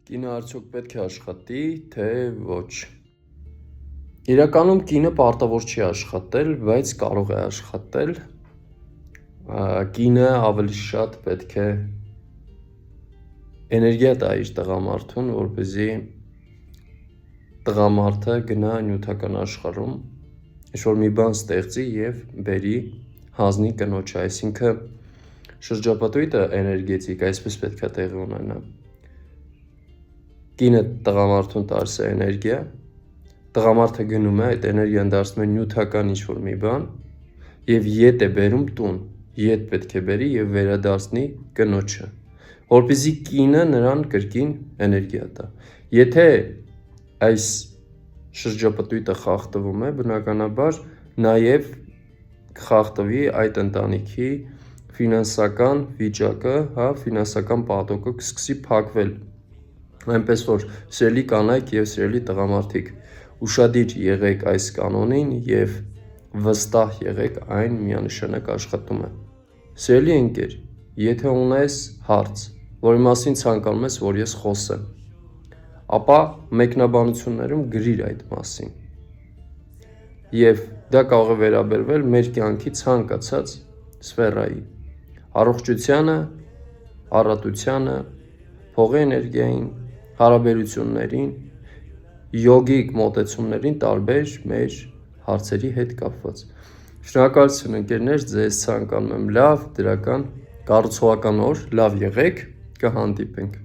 Կինը արդյոք պետք է աշխատի, թե ոչ։ Իրականում կինը պարտավոր չի աշխատել, բայց կարող է աշխատել։ Կինը ավելի շատ պետք է էներգիա տա իր տղամարդուն, որպեսզի տղամարդը գնա նյութական աշխարհում, ինչ-որ մի բան ստեղծի եւ բերի հանձնի կնոջը, այսինքն շրջապատույտը էներգետիկ, այսպես պետք է տեղի ունենա։ Կինը տղամարդուն տալիս է էներգիա, տղամարդը գնում է, այդ էներգիան դարձնում է նյութական ինչ-որ մի բան եւ ետ է բերում տուն, ետ պետք է բերի եւ վերադարձնի կնոջը, որպեսզի կինը նրան կրկին էներգիա տա։ Եթե այս շրջապատույտը խախտվում է, բնականաբար նաեւ խախտվի այդ ընտանիքի ֆինանսական վիճակը, ֆինանսական պատոկը կսկսի փակվել։ Այնպես որ սիրելի կանայք եւ սիրելի տղամարդիկ, ուշադիր եղեք այս կանոնին եւ վստահ եղեք այն միանշանակ աշխատում է։ Սիրելի ընկեր, եթե ունես հարց, որի մասին ցանկանում ես, որ ես խոսեմ, ապա մեկնաբանություններում գրիր այդ մասին։ Եվ դա կարող է վերաբերվել մեր կյանքի ցանկացած սֆերայի, առողջությանը, առատությանը, փողի էներգիային, հարաբերություններին, յոգիկ մոտեցումներին տարբեր մեր հարցերի հետ կապված։ Շնորհակալություն ընկերներ, ձեզ ցանկանում եմ լավ, դրական, կառուցողական օր, լավ եղեք, կհանդիպենք։